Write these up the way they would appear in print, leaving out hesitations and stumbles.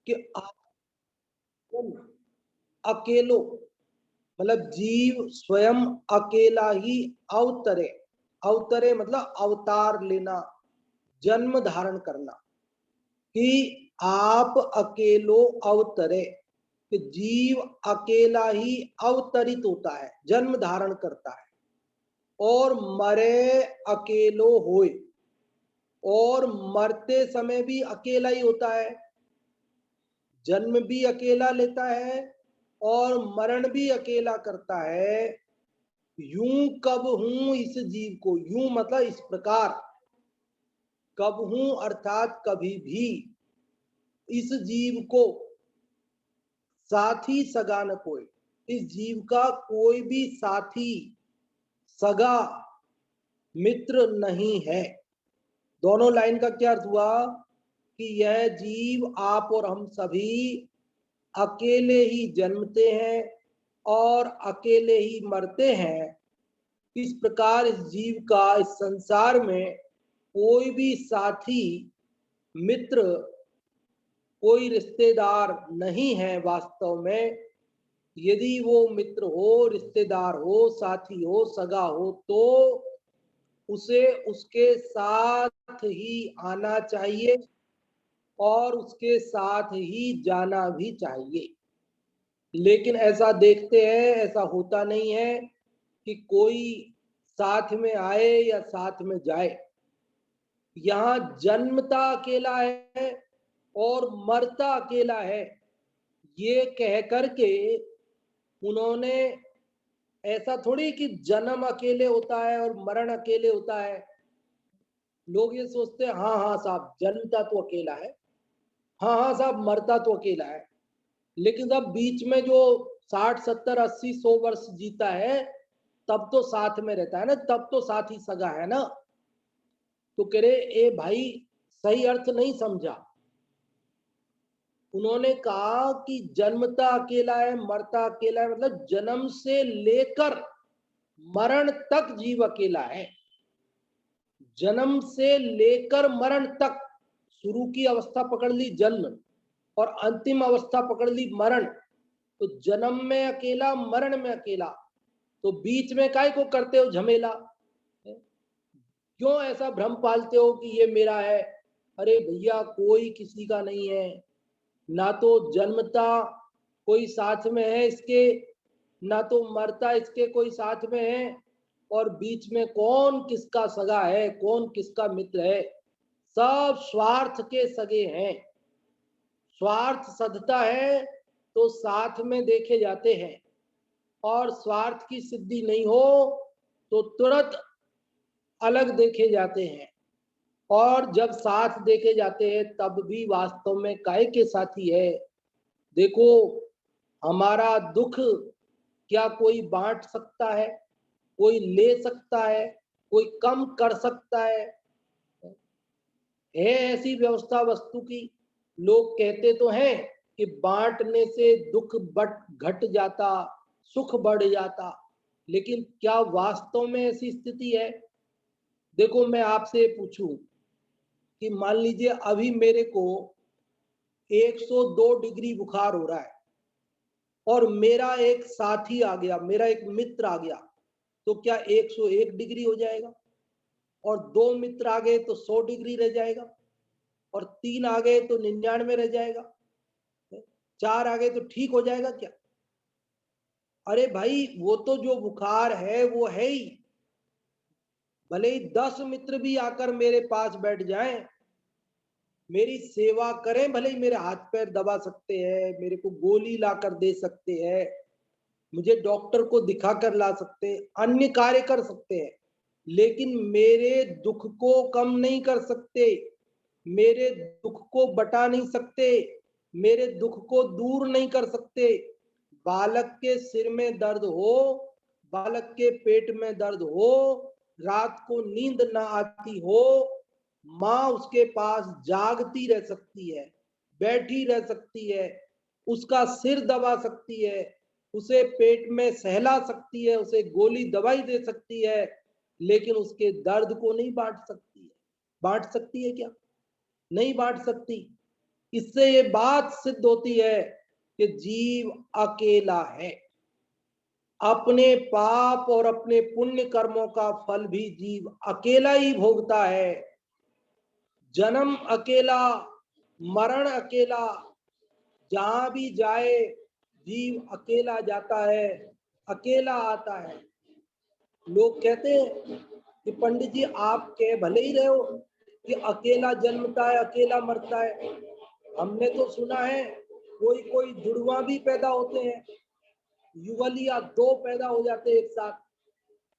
कि अकेलो मतलब जीव स्वयं अकेला ही अवतरे। अवतरे मतलब अवतार लेना, जन्म धारण करना, कि आप अकेलो अवतरे, कि जीव अकेला ही अवतरित होता है, जन्म धारण करता है, और मरे अकेलो होए, और मरते समय भी अकेला ही होता है, जन्म भी अकेला लेता है और मरण भी अकेला करता है। यूं कब हूं इस जीव को, यूं मतलब इस प्रकार, कब हूं अर्थात कभी भी, इस जीव को साथी सगा न कोई, इस जीव का कोई भी साथी सगा मित्र नहीं है। दोनों लाइन का क्या अर्थ हुआ कि यह जीव, आप और हम सभी अकेले ही जन्मते हैं और अकेले ही मरते हैं। इस प्रकार इस जीव का इस संसार में कोई भी साथी मित्र, कोई रिश्तेदार नहीं है वास्तव में। यदि वो मित्र हो, रिश्तेदार हो, साथी हो, सगा हो, तो उसे उसके साथ ही आना चाहिए और उसके साथ ही जाना भी चाहिए। लेकिन ऐसा देखते हैं, ऐसा होता नहीं है कि कोई साथ में आए या साथ में जाए। यहाँ जन्मता अकेला है और मरता अकेला है, ये कह करके उन्होंने, ऐसा थोड़ी कि जन्म अकेले होता है और मरण अकेले होता है। लोग ये सोचते हैं हाँ हाँ साहब जन्मता तो अकेला है, हाँ हाँ साहब मरता तो अकेला है, लेकिन जब बीच में जो 60 70 80 100 वर्ष जीता है तब तो साथ में रहता है ना, तब तो साथ ही सगा है ना। तो कह रहे ए भाई सही अर्थ नहीं समझा। उन्होंने कहा कि जन्मता अकेला है, मरता अकेला है, मतलब जन्म से लेकर मरण तक जीव अकेला है। जन्म से लेकर मरण तक, शुरू की अवस्था पकड़ ली जन्म और अंतिम अवस्था पकड़ ली मरण, तो जन्म में अकेला, मरण में अकेला, तो बीच में काय को करते हो झमेला? क्यों ऐसा भ्रम पालते हो कि ये मेरा है? अरे भैया कोई किसी का नहीं है, ना तो जन्मता कोई साथ में है इसके, ना तो मरता इसके कोई साथ में है, और बीच में कौन किसका सगा है, कौन किसका मित्र है? सब स्वार्थ के सगे हैं। स्वार्थ सधता है तो साथ में देखे जाते हैं, और स्वार्थ की सिद्धि नहीं हो तो तुरंत अलग देखे जाते हैं। और जब साथ देखे जाते हैं तब भी वास्तव में काय के साथी है? देखो, हमारा दुख क्या कोई बांट सकता है, कोई ले सकता है, कोई कम कर सकता है ऐसी व्यवस्था वस्तु की? लोग कहते तो हैं कि बांटने से दुख बट घट जाता, सुख बढ़ जाता, लेकिन क्या वास्तव में ऐसी स्थिति है? देखो मैं आपसे पूछूं कि मान लीजिए अभी मेरे को 102 डिग्री बुखार हो रहा है और मेरा एक साथी आ गया, मेरा एक मित्र आ गया, तो क्या 101 डिग्री हो जाएगा? और दो मित्र आ गए तो 100 डिग्री रह जाएगा, और तीन आ गए तो 99 रह जाएगा, चार आ गए तो ठीक हो जाएगा क्या? अरे भाई वो तो जो बुखार है वो है ही, भले ही 10 मित्र भी आकर मेरे पास बैठ जाएं, मेरी सेवा करें, भले ही मेरे हाथ पैर दबा सकते हैं, मेरे को गोली लाकर दे सकते हैं, मुझे डॉक्टर को दिखा कर ला सकते हैं, अन्य कार्य कर सकते हैं, लेकिन मेरे दुख को कम नहीं कर सकते, मेरे दुख को बटा नहीं सकते, मेरे दुख को दूर नहीं कर सकते। बालक के सिर में दर्द हो, बालक के पेट में दर्द हो, रात को नींद ना आती हो, माँ उसके पास जागती रह सकती है, बैठी रह सकती है, उसका सिर दबा सकती है, उसे पेट में सहला सकती है, उसे गोली दवाई दे सकती है, लेकिन उसके दर्द को नहीं बांट सकती है। बांट सकती है क्या? नहीं बांट सकती। इससे ये बात सिद्ध होती है कि जीव अकेला है। अपने पाप और अपने पुण्य कर्मों का फल भी जीव अकेला ही भोगता है। जन्म अकेला, मरण अकेला, जहां भी जाए जीव अकेला जाता है, अकेला आता है। लोग कहते हैं कि पंडित जी आप कह भले ही रहे हो कि अकेला जन्मता है, अकेला मरता है। हमने तो सुना है कोई कोई जुड़वा भी पैदा होते हैं, युगल या दो पैदा हो जाते हैं एक साथ,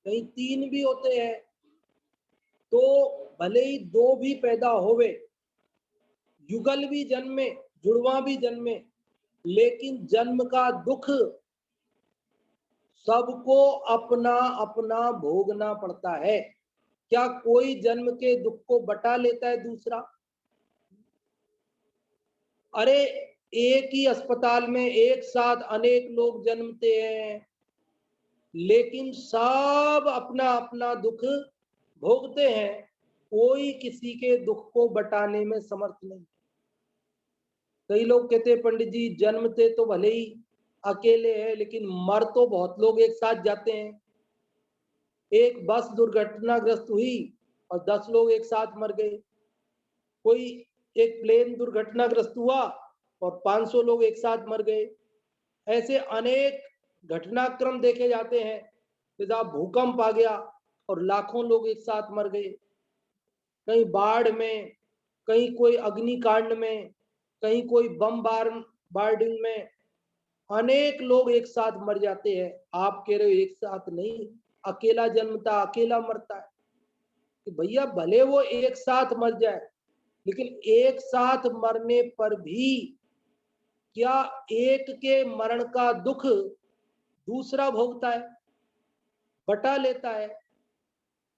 कहीं तीन भी होते हैं। तो भले ही दो भी पैदा होवे, युगल भी जन्मे, जुड़वा भी जन्मे, लेकिन जन्म का दुख सबको अपना अपना भोगना पड़ता है। क्या कोई जन्म के दुख को बटा लेता है दूसरा? अरे एक ही अस्पताल में एक साथ अनेक लोग जन्मते हैं, लेकिन सब अपना अपना दुख भोगते हैं। कोई किसी के दुख को बटाने में समर्थ नहीं। कई लोग कहते हैं पंडित जी जन्मते तो भले ही अकेले हैं, लेकिन मर तो बहुत लोग एक साथ जाते हैं। एक बस दुर्घटनाग्रस्त हुई और 10 लोग एक साथ मर गए। कोई एक प्लेन दुर्घटनाग्रस्त हुआ और 500 लोग एक साथ मर गए। ऐसे अनेक घटनाक्रम देखे जाते हैं कि जहाँ भूकंप आ गया और लाखों लोग एक साथ मर गए। कहीं बाढ़ में, कहीं कोई अग्निकांड में, कहीं कोई बम बार्डिंग में अनेक लोग एक साथ मर जाते हैं। आप कह रहे हो एक साथ नहीं, अकेला जन्मता अकेला मरता है। कि भैया भले वो एक साथ मर जाए, लेकिन एक साथ मरने पर भी क्या एक के मरण का दुख दूसरा भोगता है, बटा लेता है?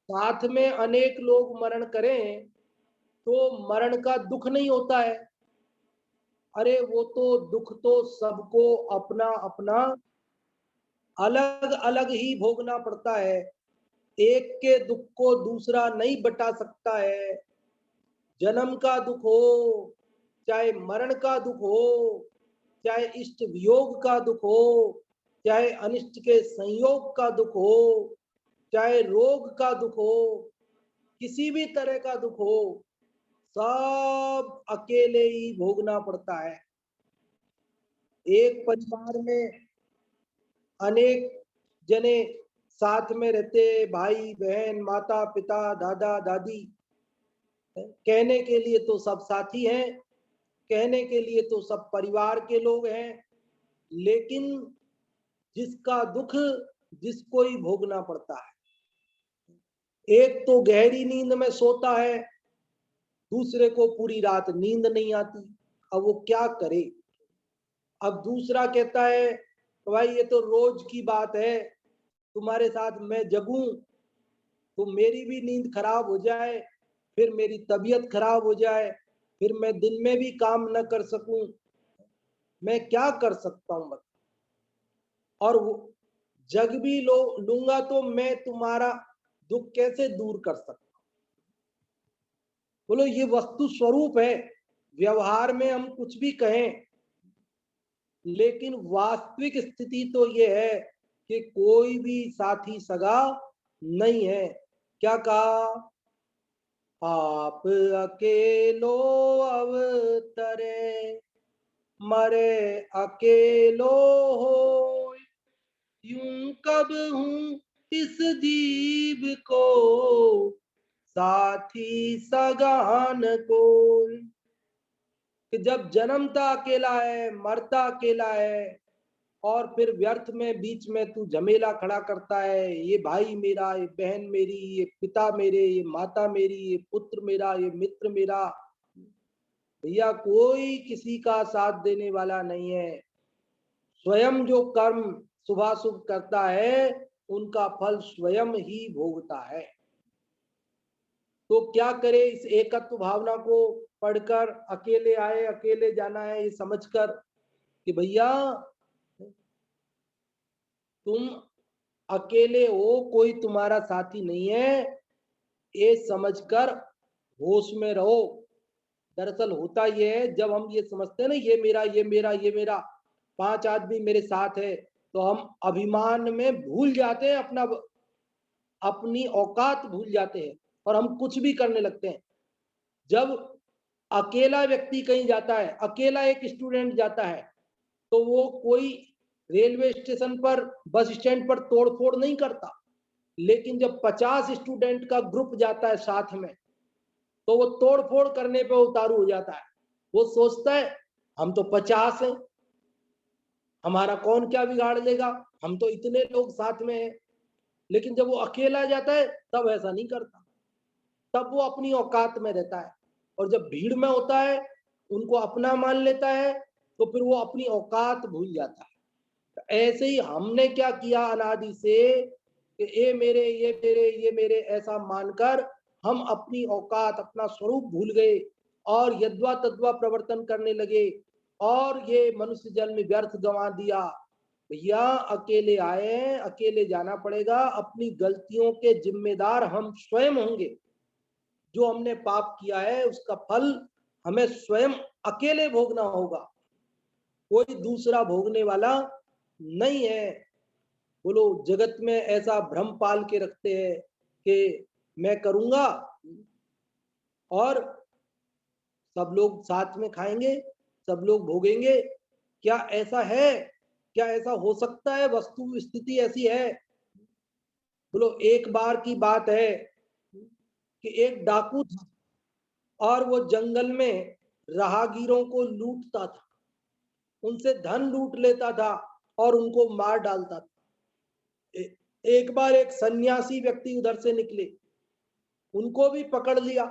साथ में अनेक लोग मरण करें तो मरण का दुख नहीं होता है। अरे वो तो दुख तो सबको अपना अपना अलग अलग ही भोगना पड़ता है। एक के दुख को दूसरा नहीं बटा सकता है। जन्म का दुख हो, चाहे मरण का दुख हो, चाहे इष्ट वियोग का दुख हो, चाहे अनिष्ट के संयोग का दुख हो, चाहे रोग का दुख हो, किसी भी तरह का दुख हो, सब अकेले ही भोगना पड़ता है। एक परिवार में अनेक जने साथ में रहते, भाई बहन माता पिता दादा दादी, कहने के लिए तो सब साथी हैं, कहने के लिए तो सब परिवार के लोग हैं, लेकिन जिसका दुख जिसको ही भोगना पड़ता है। एक तो गहरी नींद में सोता है, दूसरे को पूरी रात नींद नहीं आती। अब वो क्या करे? अब दूसरा कहता है तो भाई ये तो रोज की बात है, तुम्हारे साथ मैं जगूं तो मेरी भी नींद खराब हो जाए, फिर मेरी तबीयत खराब हो जाए, फिर मैं दिन में भी काम न कर सकूं, मैं क्या कर सकता हूं बता? और वो जग भी लूंगा तो मैं तुम्हारा दुख कैसे दूर कर सकता? बोलो ये वस्तु स्वरूप है। व्यवहार में हम कुछ भी कहें, लेकिन वास्तविक स्थिति तो ये है कि कोई भी साथी सगा नहीं है। क्या कहा? आप अकेलो अवतरे, मरे अकेलो हो, यूं कब हूं इस जीव को साथी सगान को। कि जब जन्मता अकेला है, मरता अकेला है, और फिर व्यर्थ में बीच में तू झमेला खड़ा करता है, ये भाई मेरा, ये बहन मेरी, ये पिता मेरे, ये माता मेरी, ये पुत्र मेरा, ये मित्र मेरा। भैया कोई किसी का साथ देने वाला नहीं है। स्वयं जो कर्म शुभाशुभ करता है उनका फल स्वयं ही भोगता है। तो क्या करे? इस एकत्व भावना को पढ़कर अकेले आए अकेले जाना है, ये समझकर कि भैया तुम अकेले हो, कोई तुम्हारा साथी नहीं है, ये समझकर होश में रहो। दरअसल होता ये है, जब हम ये समझते हैं ना ये मेरा ये मेरा ये मेरा, 5 आदमी मेरे साथ है, तो हम अभिमान में भूल जाते हैं अपनी औकात भूल जाते हैं और हम कुछ भी करने लगते हैं। जब अकेला व्यक्ति कहीं जाता है, अकेला एक स्टूडेंट जाता है, तो वो कोई रेलवे स्टेशन पर, बस स्टैंड पर तोड़-फोड़ नहीं करता। लेकिन जब 50 स्टूडेंट का ग्रुप जाता है साथ में, तो वो तोड़-फोड़ करने पे उतारू हो जाता है। वो सोचता है हम तो 50 हैं, हमारा कौन क्या बिगाड़ लेगा, हम तो इतने लोग साथ में हैं। लेकिन जब वो अकेला जाता है तब ऐसा नहीं करता, तब वो अपनी औकात में रहता है। और जब भीड़ में होता है, उनको अपना मान लेता है, तो फिर वो अपनी औकात भूल जाता है। तो ऐसे ही हमने क्या किया अनादि से कि ये मेरे ये मेरे ये मेरे ऐसा मानकर हम अपनी औकात, अपना स्वरूप भूल गए और यद्वा तद्वा प्रवर्तन करने लगे और ये मनुष्य जन्म व्यर्थ गंवा दिया। भैया अकेले आए, अकेले जाना पड़ेगा। अपनी गलतियों के जिम्मेदार हम स्वयं होंगे। जो हमने पाप किया है उसका फल हमें स्वयं अकेले भोगना होगा, कोई दूसरा भोगने वाला नहीं है। बोलो, जगत में ऐसा भ्रम पाल के रखते हैं कि मैं करूंगा और सब लोग साथ में खाएंगे, सब लोग भोगेंगे। क्या ऐसा है? क्या ऐसा हो सकता है? वस्तु स्थिति ऐसी है। बोलो, एक बार की बात है कि एक डाकू था और वो जंगल में राहगीरों को लूटता था, उनसे धन लूट लेता था और उनको मार डालता था। एक बार एक सन्यासी व्यक्ति उधर से निकले, उनको भी पकड़ लिया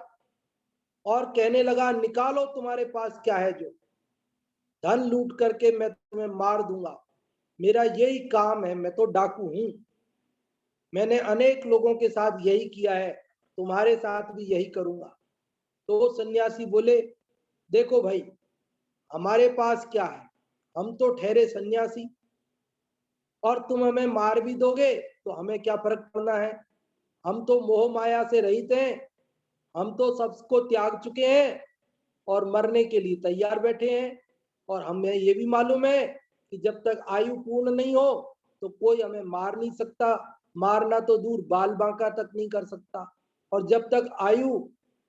और कहने लगा निकालो तुम्हारे पास क्या है, जो धन लूट करके मैं तुम्हें मार दूंगा। मेरा यही काम है, मैं तो डाकू हूं, मैंने अनेक लोगों के साथ यही किया है, तुम्हारे साथ भी यही करूंगा। तो वो सन्यासी बोले, देखो भाई, हमारे पास क्या है, हम तो ठहरे सन्यासी, और तुम हमें मार भी दोगे तो हमें क्या फर्क पड़ना है। हम तो मोह माया से रहित हैं, हम तो सबको त्याग चुके हैं और मरने के लिए तैयार बैठे हैं। और हमें ये भी मालूम है कि जब तक आयु पूर्ण नहीं हो तो कोई हमें मार नहीं सकता, मारना तो दूर बाल बांका तक नहीं कर सकता। और जब आयु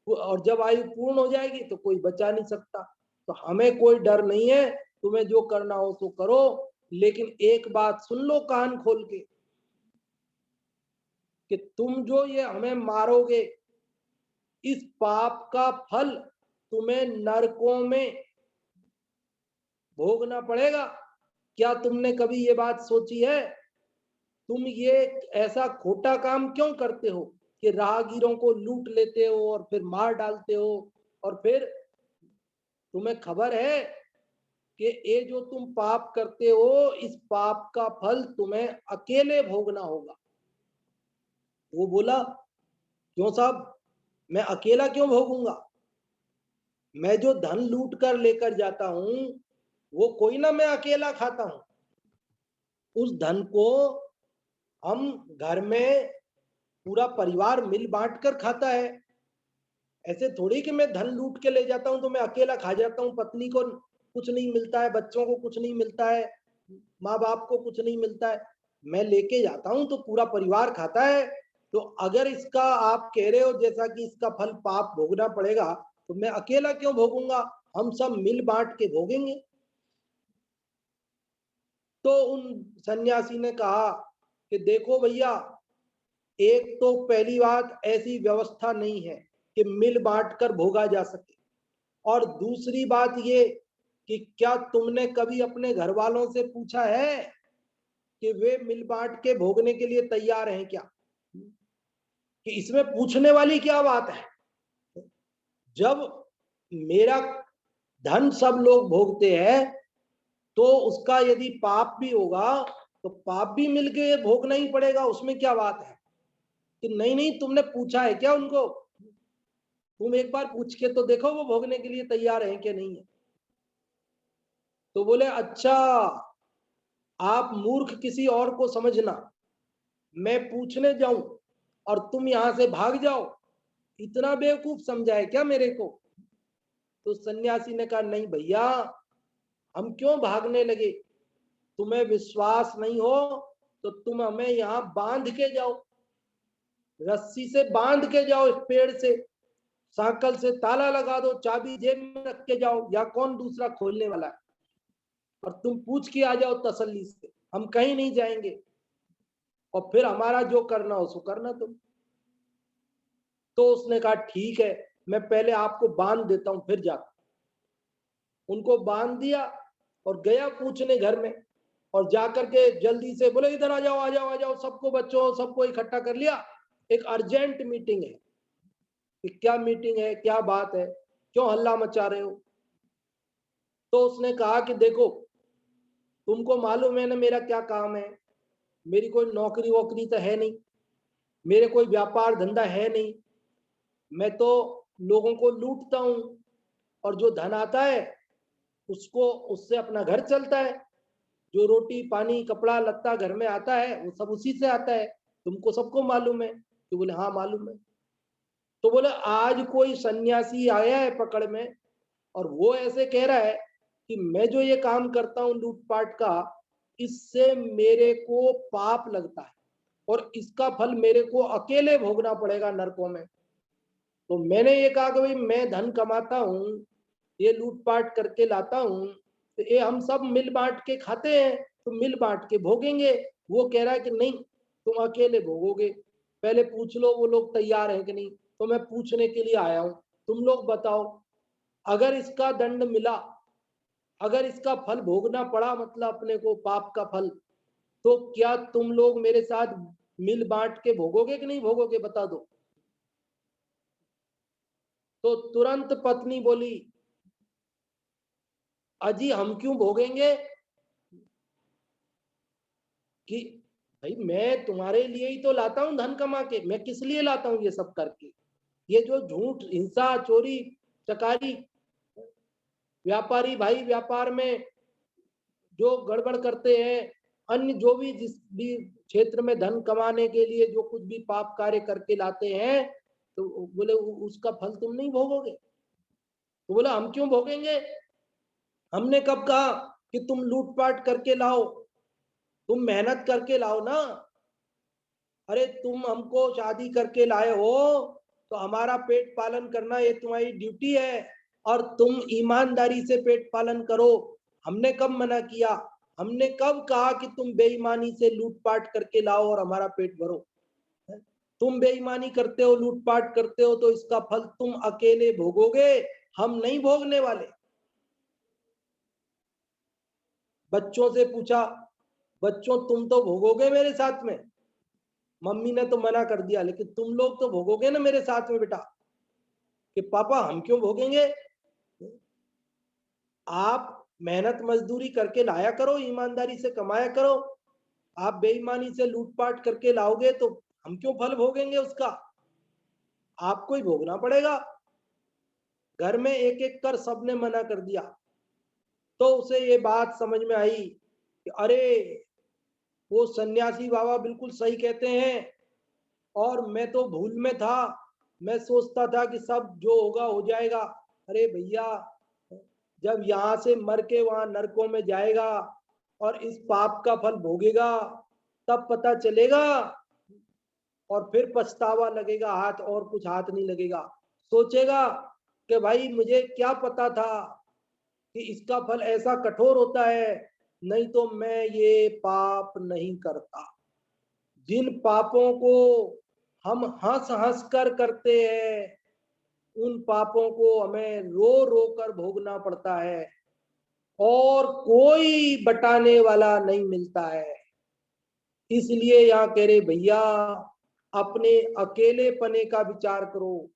पूर्ण हो जाएगी तो कोई बचा नहीं सकता। तो हमें कोई डर नहीं है, तुम्हें जो करना हो तो करो, लेकिन एक बात सुन लो कान खोल के, कि तुम जो ये हमें मारोगे, इस पाप का फल तुम्हें नरकों में भोगना पड़ेगा। क्या तुमने कभी ये बात सोची है? तुम ये ऐसा खोटा काम क्यों करते हो कि राहगीरों को लूट लेते हो और फिर मार डालते हो, और फिर तुम्हें खबर है कि ये जो तुम पाप करते हो, इस पाप का फल तुम्हें अकेले भोगना होगा। वो बोला, क्यों साहब, मैं अकेला क्यों भोगूंगा? मैं जो धन लूट कर लेकर जाता हूं, वो कोई ना मैं अकेला खाता हूं। उस धन को हम घर में पूरा परिवार मिल बांट कर खाता है। ऐसे थोड़ी कि मैं धन लूट के ले जाता हूं तो मैं अकेला खा जाता हूं, पत्नी को कुछ नहीं मिलता है, बच्चों को कुछ नहीं मिलता है, माँ बाप को कुछ नहीं मिलता है। मैं लेके जाता हूं तो पूरा परिवार खाता है। तो अगर इसका आप कह रहे हो जैसा कि इसका फल पाप भोगना पड़ेगा, तो मैं अकेला क्यों भोगूंगा? हम सब मिल बांट के भोगेंगे। तो उन सन्यासी ने कहा कि देखो भैया, एक तो पहली बात, ऐसी व्यवस्था नहीं है कि मिल बांट कर भोगा जा सके। और दूसरी बात ये कि क्या तुमने कभी अपने घर वालों से पूछा है कि वे मिल बांट के भोगने के लिए तैयार हैं क्या? कि इसमें पूछने वाली क्या बात है? जब मेरा धन सब लोग भोगते हैं, तो उसका यदि पाप भी होगा तो पाप भी मिलके भोगना ही पड़ेगा, उसमें क्या बात है? कि नहीं नहीं, तुमने पूछा है क्या उनको? तुम एक बार पूछ के तो देखो वो भोगने के लिए तैयार है कि नहीं है। तो बोले, अच्छा, आप मूर्ख किसी और को समझना, मैं पूछने जाऊं और तुम यहां से भाग जाओ, इतना बेवकूफ समझा है क्या मेरे को? तो सन्यासी ने कहा नहीं भैया, हम क्यों भागने लगे? तुम्हें विश्वास नहीं हो तो तुम हमें यहाँ बांध के जाओ, रस्सी से बांध के जाओ, इस पेड़ से सांकल से ताला लगा दो, चाबी जेब में रख के जाओ, या कौन दूसरा खोलने वाला है, और तुम पूछ के आ जाओ तसल्ली से, हम कहीं नहीं जाएंगे, और फिर हमारा जो करना हो सो करना तुम। तो उसने कहा ठीक है, मैं पहले आपको बांध देता हूं फिर जाता। उनको बांध दिया और गया पूछने घर में, और जाकर के जल्दी से बोले इधर आ जाओ आ जाओ आ जाओ, सबको बच्चों सबको इकट्ठा कर लिया, एक अर्जेंट मीटिंग है। कि क्या मीटिंग है, क्या बात है, क्यों हल्ला मचा रहे हो? तो उसने कहा कि देखो, तुमको मालूम है ना मेरा क्या काम है, मेरी कोई नौकरी वोकरी तो है नहीं, मेरे कोई व्यापार धंधा है नहीं, मैं तो लोगों को लूटता हूं, और जो धन आता है उसको, उससे अपना घर चलता है, जो रोटी पानी कपड़ा लत्ता घर में आता है वो सब उसी से आता है, तुमको सबको मालूम है। तो बोले हाँ मालूम है। तो बोले आज कोई सन्यासी आया है पकड़ में, और वो ऐसे कह रहा है कि मैं जो ये काम करता हूं लूटपाट का, इससे मेरे को पाप लगता है और इसका फल मेरे को अकेले भोगना पड़ेगा नरकों में। तो मैंने ये कहा कि भाई मैं धन कमाता हूँ, ये लूटपाट करके लाता हूँ, तो ये हम सब मिल बांट के खाते हैं, तो मिल बांट के भोगेंगे। वो कह रहा है कि नहीं, तुम अकेले भोगोगे, पहले पूछ लो वो लोग तैयार हैं कि नहीं। तो मैं पूछने के लिए आया हूँ, तुम लोग बताओ, अगर इसका दंड मिला, अगर इसका फल भोगना पड़ा, मतलब अपने को पाप का फल, तो क्या तुम लोग मेरे साथ मिल बांट के भोगोगे कि नहीं भोगोगे, बता दो। तो तुरंत पत्नी बोली अजी हम क्यों भोगेंगे, कि भाई मैं तुम्हारे लिए ही तो लाता हूं धन कमा के, मैं किस लिए लाता हूं ये सब करके, ये जो झूठ हिंसा चोरी चकारी, व्यापारी भाई व्यापार में जो गड़बड़ करते हैं, अन्य जो भी जिस भी क्षेत्र में धन कमाने के लिए जो कुछ भी पाप कार्य करके लाते हैं, तो बोले उसका फल तुम नहीं भोगोगे। तो बोला हम क्यों भोगेंगे, हमने कब कहा कि तुम लूटपाट करके लाओ, तुम मेहनत करके लाओ ना। अरे तुम हमको शादी करके लाए हो, तो हमारा पेट पालन करना ये तुम्हारी ड्यूटी है, और तुम ईमानदारी से पेट पालन करो। हमने कब मना किया, हमने कब कहा कि तुम बेईमानी से लूटपाट करके लाओ और हमारा पेट भरो? तुम बेईमानी करते हो, लूटपाट करते हो, तो इसका फल तुम अकेले भोगोगे, हम नहीं भोगने वाले। बच्चों से पूछा, बच्चों तुम तो भोगोगे मेरे साथ में, मम्मी ने तो मना कर दिया, लेकिन तुम लोग तो भोगोगे ना मेरे साथ में बेटा। कि पापा हम क्यों भोगेंगे, आप मेहनत मजदूरी करके लाया करो, ईमानदारी से कमाया करो, आप बेईमानी से लूटपाट करके लाओगे तो हम क्यों फल भोगेंगे उसका, आपको ही भोगना पड़ेगा। घर में एक एक कर सबने मना कर दिया। तो उसे ये बात समझ में आई कि अरे वो सन्यासी बाबा बिल्कुल सही कहते हैं, और मैं तो भूल में था, मैं सोचता था कि सब जो होगा हो जाएगा। अरे भैया, जब यहाँ से मर के वहां नरकों में जाएगा और इस पाप का फल भोगेगा, तब पता चलेगा, और फिर पछतावा लगेगा, हाथ और कुछ हाथ नहीं लगेगा। सोचेगा कि भाई मुझे क्या पता था कि इसका फल ऐसा कठोर होता है, नहीं तो मैं ये पाप नहीं करता। जिन पापों को हम हंस हंस कर करते हैं, उन पापों को हमें रो रो कर भोगना पड़ता है, और कोई बटाने वाला नहीं मिलता है। इसलिए यहाँ कह रहे भैया, अपने अकेले पने का विचार करो,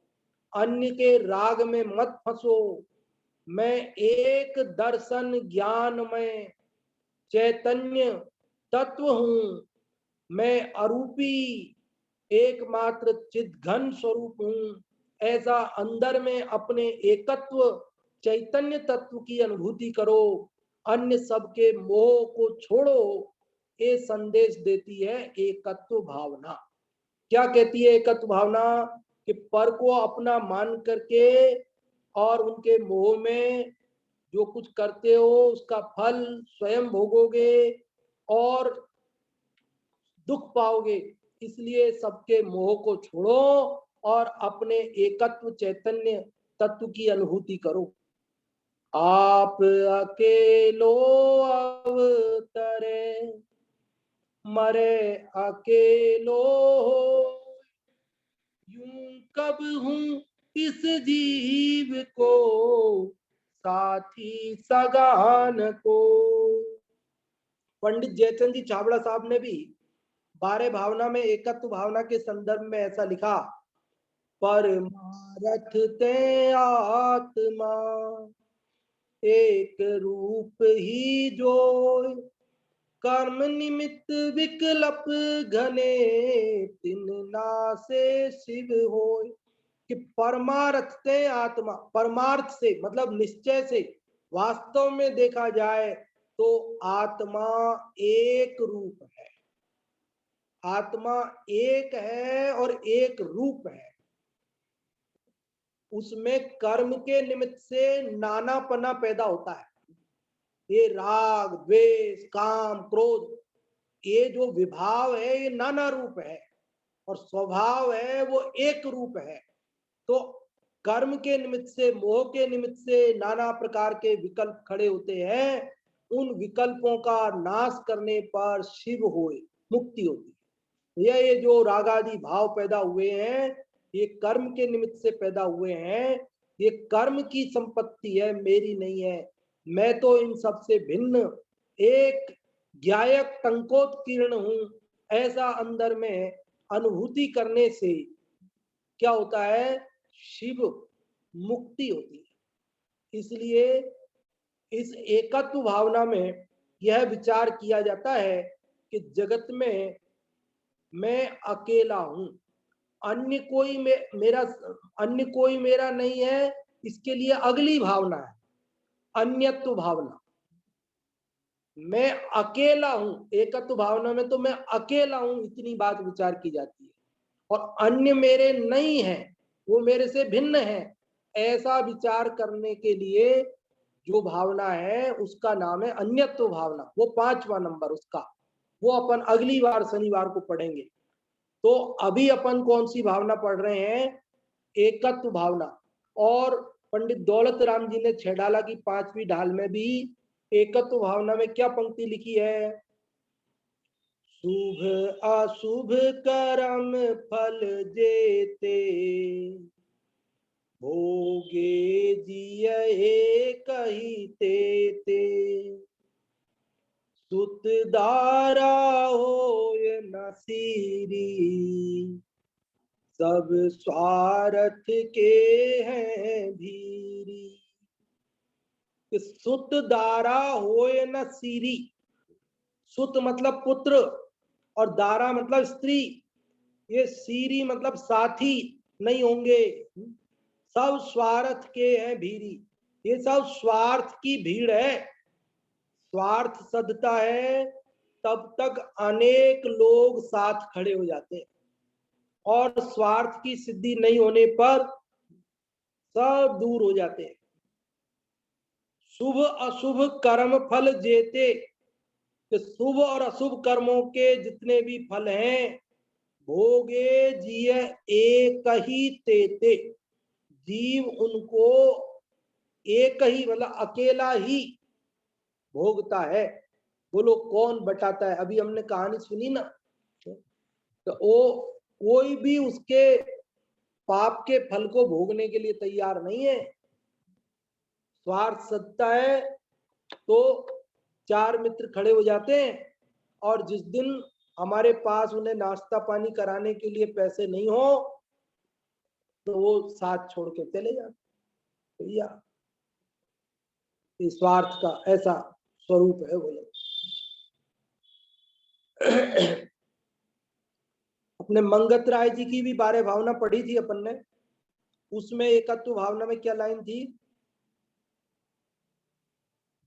अन्य के राग में मत फंसो। मैं एक दर्शन ज्ञान में चैतन्य तत्व हूं, मैं अरूपी एकमात्र चिद्घन स्वरूप हूं। ऐसा अंदर में अपने एकत्व चैतन्य तत्व की अनुभूति करो, अन्य सबके मोह को छोड़ो। ये संदेश देती है एकत्व भावना। क्या कहती है एकत्व भावना? कि पर को अपना मान करके और उनके मोह में जो कुछ करते हो उसका फल स्वयं भोगोगे और दुख पाओगे। इसलिए सबके मोह को छोड़ो और अपने एकत्व चैतन्य तत्व की अनुभूति करो। आप अकेलो अवतरे मरे अकेलो हो, यूं कब हूँ इस जीव को साथी सगान को। पंडित जयचंद जी छाबड़ा साहब ने भी 12 भावना में एकत्व भावना के संदर्भ में ऐसा लिखा, परमारथ ते आत्मा एक रूप ही जो, कर्म निमित्त विकल्प घने तिन नासे शिव होय। कि परमार्थ से आत्मा, परमार्थ से मतलब निश्चय से, वास्तव में देखा जाए तो आत्मा एक रूप है, आत्मा एक है और एक रूप है। उसमें कर्म के निमित्त से नानापना पैदा होता है। ये राग द्वेष काम क्रोध, ये जो विभाव है ये नाना रूप है और स्वभाव है वो एक रूप है। तो कर्म के निमित्त से मोह के निमित्त से नाना प्रकार के विकल्प खड़े होते हैं। उन विकल्पों का नाश करने पर शिव होए, मुक्ति होती है। ये जो राग आदि भाव पैदा हुए हैं ये कर्म के निमित्त से पैदा हुए हैं। ये कर्म की संपत्ति है, मेरी नहीं है। मैं तो इन सब से भिन्न एक ज्ञायक टंकोत्कीर्ण हूं। ऐसा अंदर में अनुभूति करने से क्या होता है, शिव मुक्ति होती है। इसलिए इस एकत्व भावना में यह विचार किया जाता है कि जगत में मैं अकेला हूं, अन्य कोई मेरा अन्य कोई मेरा नहीं है। इसके लिए अगली भावना है अन्यत्व भावना। मैं अकेला हूं, एकत्व भावना में तो मैं अकेला हूं, इतनी बात विचार की जाती है। और अन्य मेरे नहीं है, वो मेरे से भिन्न है, ऐसा विचार करने के लिए जो भावना है उसका नाम है अन्यत्व भावना। वो 5वां नंबर उसका, वो अपन अगली बार शनिवार को पढ़ेंगे। तो अभी अपन कौन सी भावना पढ़ रहे हैं, एकत्व भावना। और पंडित दौलत राम जी ने छेडाला की 5वीं ढाल में भी एकत्व भावना में क्या पंक्ति लिखी है, शुभ अशुभ कर्म फल जेते भोगे जिये कही ते सुत दारा होय न सीरी सब स्वार्थ के हैं भीरी। सुत दारा होय न सीरी, सुत मतलब पुत्र और दारा मतलब स्त्री, ये सीरी मतलब साथी नहीं होंगे। सब स्वार्थ के हैं भीरी, ये सब स्वार्थ की भीड़ है। स्वार्थ सधता है तब तक अनेक लोग साथ खड़े हो जाते हैं और स्वार्थ की सिद्धि नहीं होने पर सब दूर हो जाते हैं। शुभ अशुभ कर्म फल जेते, कि शुभ और अशुभ कर्मों के जितने भी फल हैं भोगे जिय एक ही तेते, जीव उनको एक ही मतलब अकेला ही भोगता है। बोलो कौन बटाता है, अभी हमने कहानी सुनी ना, तो वो कोई भी उसके पाप के फल को भोगने के लिए तैयार नहीं है। स्वार्थ सत्ता है तो 4 मित्र खड़े हो जाते हैं और जिस दिन हमारे पास उन्हें नाश्ता पानी कराने के लिए पैसे नहीं हो तो वो साथ छोड़ के चले जाते। भैया स्वार्थ का ऐसा स्वरूप है। बोलो अपने मंगत राय जी की भी 12 भावना पढ़ी थी अपन ने, उसमें एकत्व भावना में क्या लाइन थी,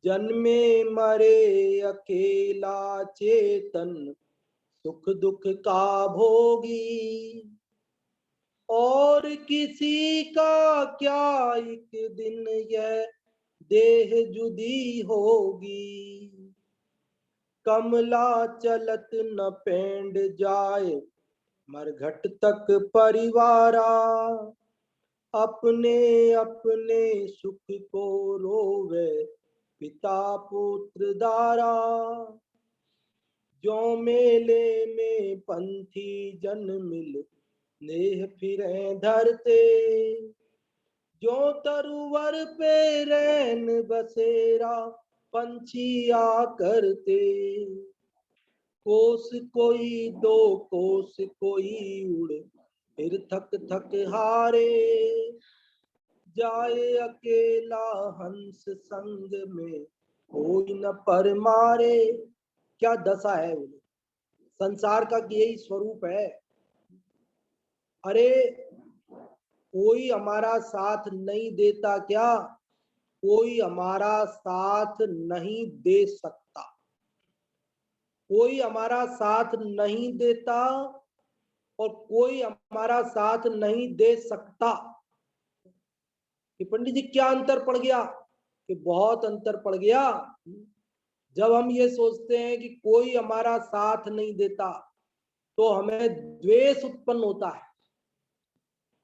जन्मे मरे अकेला चेतन सुख दुख का भोगी और किसी का क्या एक दिन यह देह जुदी होगी। कमला चलत न पेंड जाए मरघट तक परिवारा। अपने अपने सुख को रोवे पिता पुत्र दारा। जो मेले में पंथी जन मिल नेह फिरे धरते। जो तरुवर पे रैन बसेरा पंछिया करते। कोस कोई दो कोस कोई उड़ फिर थक थक हारे। जाए अकेला हंस संग में कोई न पर मारे। क्या दशा है बोले, संसार का यही स्वरूप है। अरे कोई हमारा साथ नहीं देता क्या, कोई हमारा साथ नहीं दे सकता। कोई हमारा साथ नहीं देता और कोई हमारा साथ नहीं दे सकता। कि पंडित जी क्या अंतर पड़ गया, कि बहुत अंतर पड़ गया। जब हम ये सोचते हैं कि कोई हमारा साथ नहीं देता तो हमें द्वेष उत्पन्न होता है।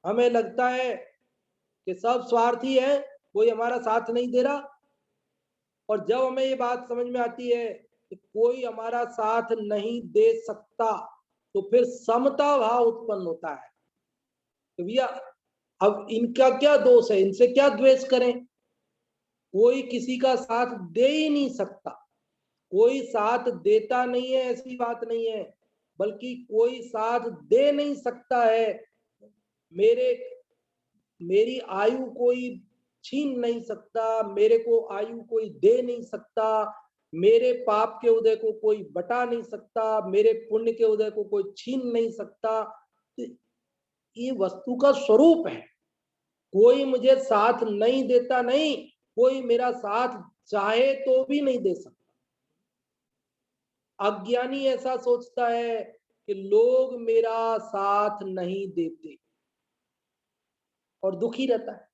हमें लगता है कि सब स्वार्थी है, कोई हमारा साथ नहीं दे रहा। और जब हमें ये बात समझ में आती है कि कोई हमारा साथ नहीं दे सकता तो फिर समता भाव उत्पन्न होता है। तो भैया अब इनका क्या दोष है, इनसे क्या द्वेष करें। कोई किसी का साथ दे ही नहीं सकता, कोई साथ देता नहीं है ऐसी बात नहीं है, बल्कि कोई साथ दे नहीं सकता है। मेरे मेरी आयु कोई छीन नहीं सकता, मेरे को आयु कोई दे नहीं सकता, मेरे पाप के उदय को कोई बटा नहीं सकता, मेरे पुण्य के उदय को कोई छीन नहीं सकता। तो ये वस्तु का स्वरूप है। कोई मुझे साथ नहीं देता, नहीं, कोई मेरा साथ चाहे तो भी नहीं दे सकता। अज्ञानी ऐसा सोचता है कि लोग मेरा साथ नहीं देते और दुखी रहता है।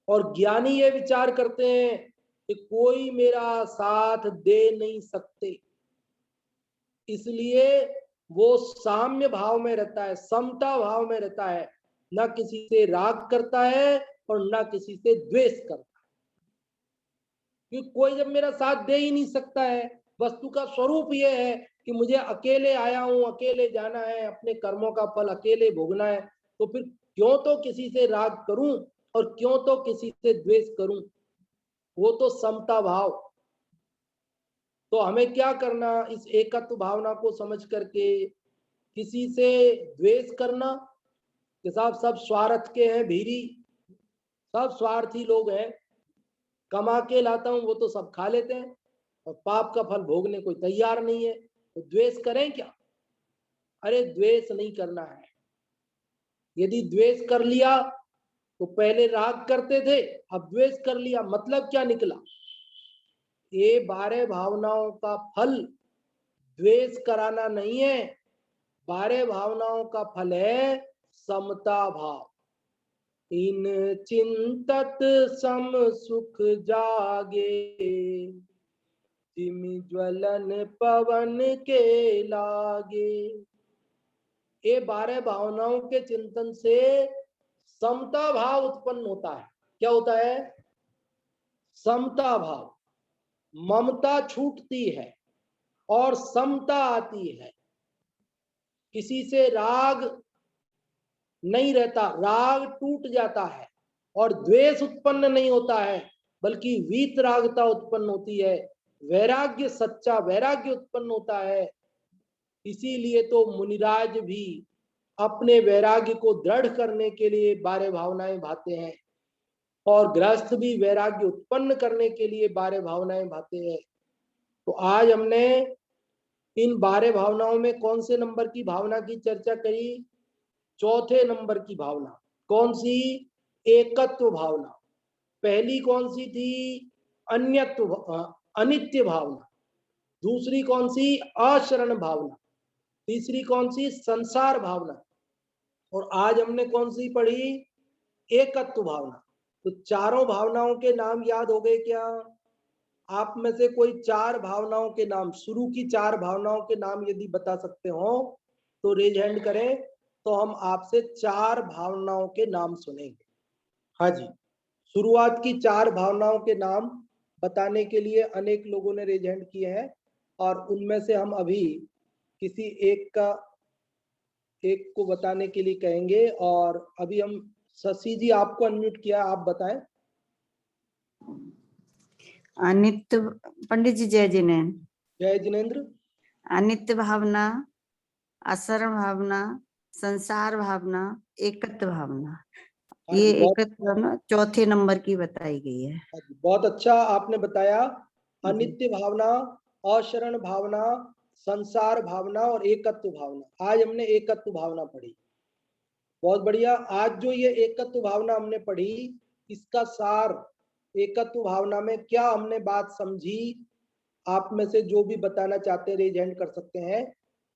और ज्ञानी ये विचार करते हैं कि कोई मेरा साथ दे नहीं सकते, इसलिए वो साम्य भाव में रहता है, समता भाव में रहता है। न किसी से राग करता है और न किसी से द्वेष करता है। क्योंकि कोई जब मेरा साथ दे ही नहीं सकता है, वस्तु का स्वरूप ये है कि मुझे अकेले आया हूं, अकेले जाना है, अपने कर्मों का फल अकेले भोगना है, तो फिर क्यों तो किसी से राग करूं और क्यों तो किसी से द्वेष करूं। वो तो समता भाव। तो हमें क्या करना, इस एकत्व भावना को समझ करके किसी से द्वेष करना कि साहब सब स्वार्थ के हैं, भीरी सब स्वार्थी लोग हैं, कमा के लाता हूं वो तो सब खा लेते हैं और पाप का फल भोगने कोई तैयार नहीं है, तो द्वेष करें क्या। अरे द्वेष नहीं करना है। यदि द्वेष कर लिया तो पहले राग करते थे, अब द्वेष कर लिया, मतलब क्या निकला। ये 12 भावनाओं का फल द्वेष कराना नहीं है, 12 भावनाओं का फल है समता भाव। इन चिंतत सम सुख जागे, जिमि ज्वलन पवन के लागे। ये 12 भावनाओं के चिंतन से समता भाव उत्पन्न होता है। क्या होता है, समता भाव। ममता छूटती है और समता आती है। किसी से राग नहीं रहता, राग टूट जाता है और द्वेष उत्पन्न नहीं होता है, बल्कि वीतरागता उत्पन्न होती है, वैराग्य, सच्चा वैराग्य उत्पन्न होता है। इसीलिए तो मुनिराज भी अपने वैराग्य को दृढ़ करने के लिए 12 भावनाएं भाते हैं और गृहस्थ भी वैराग्य उत्पन्न करने के लिए 12 भावनाएं भाते हैं। तो आज हमने इन 12 भावनाओं में कौन से नंबर की भावना की चर्चा करी, चौथे नंबर की भावना। कौन सी, एकत्व भावना। पहली कौन सी थी, अन्यत्व अनित्य भावना। दूसरी कौन सी, अशरण भावना। तीसरी कौन सी, संसार भावना। और आज हमने कौन सी पढ़ी? एकत्व भावना। तो चारों भावनाओं के नाम याद हो गए क्या? आप में से कोई 4 भावनाओं के नाम, शुरू की 4 भावनाओं के नाम यदि बता सकते हो तो रेज हैंड करें, तो हम आपसे 4 भावनाओं के नाम सुनेंगे। हाँ जी, शुरुआत की 4 भावनाओं के नाम बताने के लिए अनेक लोगों ने रेज हैंड किए हैं और उनमें से हम अभी किसी एक को बताने के लिए कहेंगे। और अभी हम, शशि जी आपको अनम्यूट किया, आप बताएं। अनित्य, पंडित जी जय जिनेन्द्र। जय जिनेन्द्र। अनित्य भावना, असरण भावना, संसार भावना, एकत्व भावना। ये एकत्व भावना चौथे नंबर की बताई गई है। बहुत अच्छा आपने बताया। अनित्य भावना, अशरण भावना, संसार भावना और एकत्व भावना। आज हमने एकत्व भावना पढ़ी, बहुत बढ़िया। आज जो ये एकत्व भावना हमने पढ़ी, इसका सार, एकत्व भावना में क्या हमने बात समझी, आप में से जो भी बताना चाहते हैं रेज हैंड कर सकते हैं।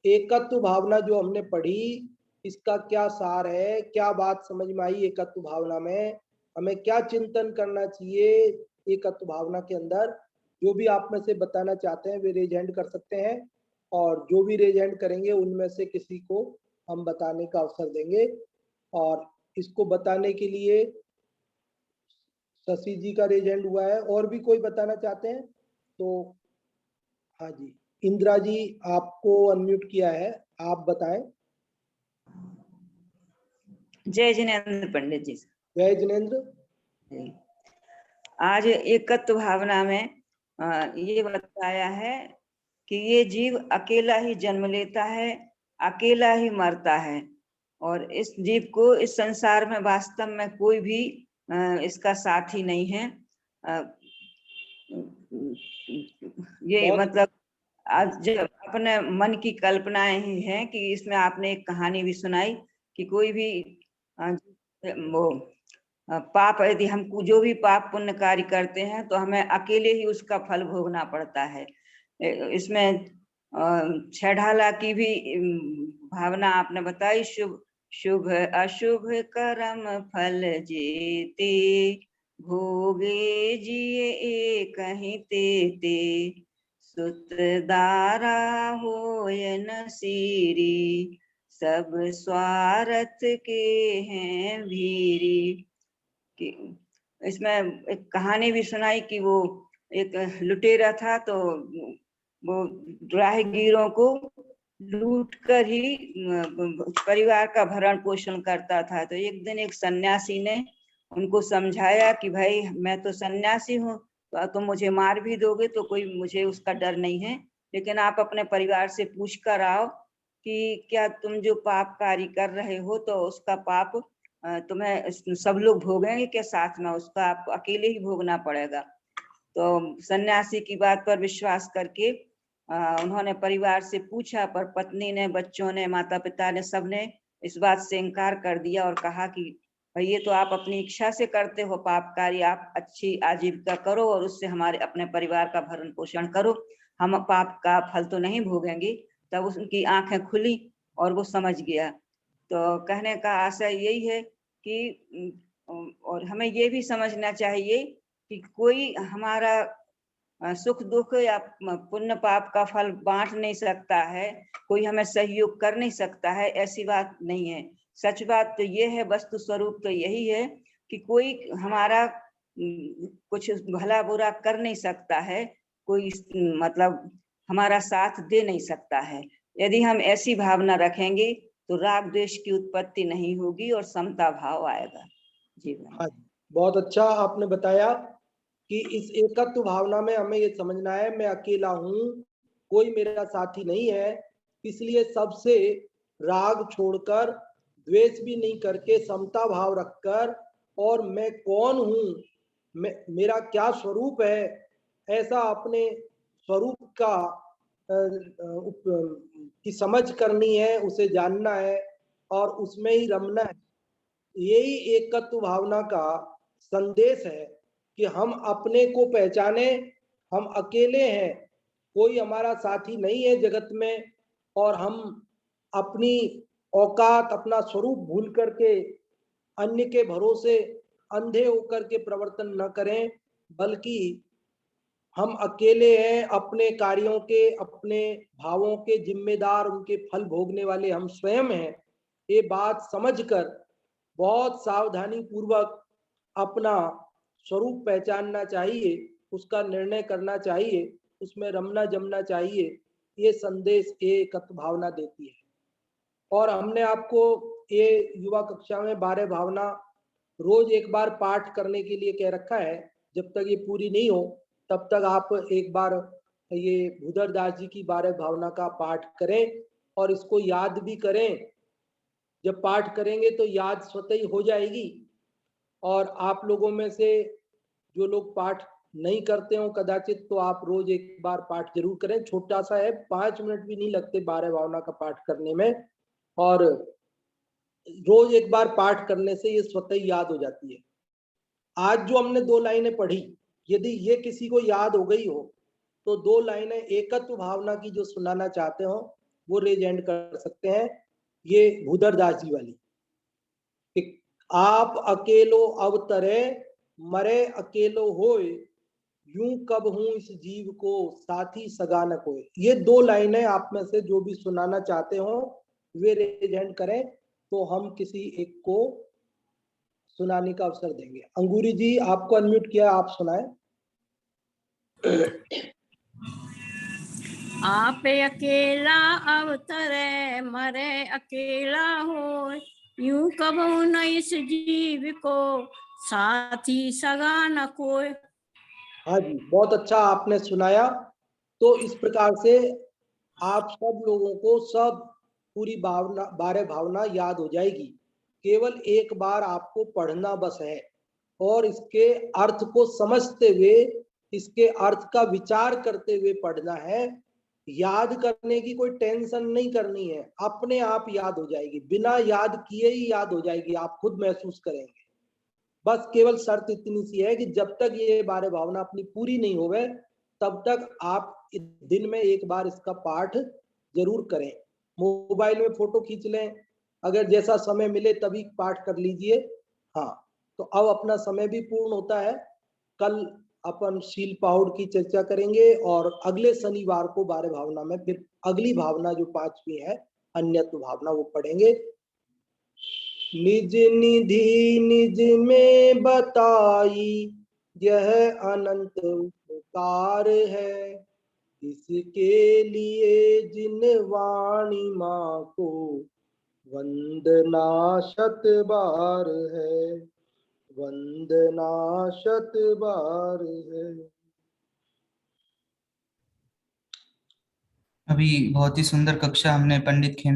एकत्व भावना जो हमने पढ़ी, इसका क्या सार है, क्या बात समझ में आई एकत्व भावना में, हमें क्या चिंतन करना चाहिए एकत्व भावना के अंदर, जो भी आप में से बताना चाहते हैं वे रेज हैंड कर सकते हैं। और जो भी रेज हैंड करेंगे उनमें से किसी को हम बताने का अवसर देंगे। और इसको बताने के लिए शशि जी का रेज हैंड हुआ है। और भी कोई बताना चाहते हैं तो? हाँ जी, इंदिरा जी आपको अनम्यूट किया है, आप बताएं। जय जिनेन्द्र पंडित जी। जय जिनेन्द्र। आज एकत्व भावना में ये बताया है कि ये जीव अकेला ही जन्म लेता है, अकेला ही मरता है, और इस जीव को इस संसार में वास्तव में कोई भी इसका साथी नहीं है। ये मतलब आज जब अपने मन की कल्पनाएं ही हैं कि इसमें आपने एक कहानी भी सुनाई कि कोई भी वो पाप, यदि हम जो भी पाप पुण्य कार्य करते हैं तो हमें अकेले ही उसका फल भोगना पड़ता है। इसमें छेढ़ाला की भी भावना आपने बताई, शुभ शुभ अशुभ कर्म फल जेते, भोगे जिए एक कहीं तेते, सुत दारा होय न सीरी, सब स्वार्थ के हैं भीरी। कि इसमें एक कहानी भी सुनाई कि वो एक लुटेरा था, तो वो राहगीरों को लूट कर ही परिवार का भरण पोषण करता था। तो एक दिन एक सन्यासी ने उनको समझाया कि भाई मैं तो सन्यासी हूँ, तो तुम मुझे मार भी दोगे तो कोई मुझे उसका डर नहीं है, लेकिन आप अपने परिवार से पूछ कर आओ कि क्या तुम जो पाप कार्य कर रहे हो तो उसका पाप तुम्हें सब लोग भोगेंगे के साथ में, उसका आपको अकेले ही भोगना पड़ेगा। तो सन्यासी की बात पर विश्वास करके उन्होंने परिवार से पूछा, पर पत्नी ने, बच्चों ने, माता पिता ने, सबने इस बात से इनकार कर दिया और कहा कि भाई ये तो आप अपनी इच्छा से करते हो पाप कार्य, आप अच्छी आजीविका करो और उससे हमारे अपने परिवार का भरण पोषण करो, हम पाप का फल तो नहीं भोगेंगे। तब उनकी आंखें खुली और वो समझ गया। तो कहने का आशय यही है कि और हमें ये भी समझना चाहिए कि कोई हमारा सुख दुख या पुण्य पाप का फल बांट नहीं सकता है, कोई हमें सहयोग कर नहीं सकता है, ऐसी बात नहीं है। सच बात तो ये है, वस्तु स्वरूप तो यही है कि कोई हमारा कुछ भला बुरा कर नहीं सकता है, कोई मतलब हमारा साथ दे नहीं सकता है। यदि हम ऐसी भावना रखेंगे तो राग द्वेष की उत्पत्ति नहीं होगी और समता भाव आएगा जीवन। हाँ, बहुत अच्छा आपने बताया कि इस एकत्व भावना में हमें ये समझना है मैं अकेला हूँ, कोई मेरा साथी नहीं है, इसलिए सबसे राग छोड़कर, द्वेष भी नहीं करके, समता भाव रखकर, और मैं कौन हूँ, मेरा क्या स्वरूप है, ऐसा अपने स्वरूप का की समझ करनी है, उसे जानना है और उसमें ही रमना है। यही एकत्व भावना का संदेश है कि हम अपने को पहचाने, हम अकेले हैं, कोई हमारा साथी नहीं है जगत में, और हम अपनी औकात, अपना स्वरूप भूल करके अन्य के भरोसे अंधे होकर के प्रवर्तन न करें, बल्कि हम अकेले हैं, अपने कार्यों के, अपने भावों के जिम्मेदार, उनके फल भोगने वाले हम स्वयं हैं। ये बात समझकर बहुत सावधानी पूर्वक अपना स्वरूप पहचानना चाहिए, उसका निर्णय करना चाहिए, उसमें रमना जमना चाहिए। ये संदेश एकत्व भावना देती है। और हमने आपको ये युवा कक्षा में 12 भावना रोज एक बार पाठ करने के लिए कह रखा है। जब तक ये पूरी नहीं हो तब तक आप एक बार ये भूधर दास जी की 12 भावना का पाठ करें और इसको याद भी करें। जब पाठ करेंगे तो याद स्वतः ही हो जाएगी। और आप लोगों में से जो लोग पाठ नहीं करते हो कदाचित, तो आप रोज एक बार पाठ जरूर करें। छोटा सा है, 5 मिनट भी नहीं लगते 12 भावना का पाठ करने में, और रोज एक बार पाठ करने से ये स्वतः ही याद हो जाती है। आज जो हमने 2 लाइनें पढ़ी, यदि ये किसी को याद हो गई हो तो 2 लाइनें एकत्व भावना की जो सुनाना चाहते हो वो रेज हैंड कर सकते हैं। ये भूधर दास जी वाली, कि आप अकेलो अवतरे मरे अकेलो होए, यूं कब हूं इस जीव को साथी सगा न कोई। ये 2 लाइनें आप में से जो भी सुनाना चाहते हो वे रेज हैंड करें, तो हम किसी एक को सुनाने का अवसर देंगे। अंगूरी जी, आपको अनम्यूट किया, आप सुनाएं। आप अकेला अवतरे मरे अकेला हो, यूं कबहू न इस जीव को साथी सगा न कोई। हाँ जी, बहुत अच्छा आपने सुनाया। तो इस प्रकार से आप सब लोगों को सब पूरी भावना 12 भावना याद हो जाएगी। केवल एक बार आपको पढ़ना बस है और इसके अर्थ को समझते हुए, इसके अर्थ का विचार करते हुए पढ़ना है। याद करने की कोई टेंशन नहीं करनी है, अपने आप याद हो जाएगी, बिना याद किए ही याद हो जाएगी, आप खुद महसूस करेंगे। बस केवल शर्त इतनी सी है कि जब तक ये 12 भावना अपनी पूरी नहीं होवे तब तक आप दिन में एक बार इसका पाठ जरूर करें। मोबाइल में फोटो खींच लें, अगर जैसा समय मिले तभी पाठ कर लीजिए। हाँ, तो अब अपना समय भी पूर्ण होता है। कल अपन शील पाहुड़ की चर्चा करेंगे और अगले शनिवार को 12 भावना में फिर अगली भावना जो 5वीं है अन्यत्व भावना वो पढ़ेंगे। निज निधि निज में बताई यह अनंत उपकार है, इसके लिए जिन वाणी माँ को वंदना शत बार है, वंदना शत बार है। अभी बहुत ही सुंदर कक्षा हमने पंडित खेम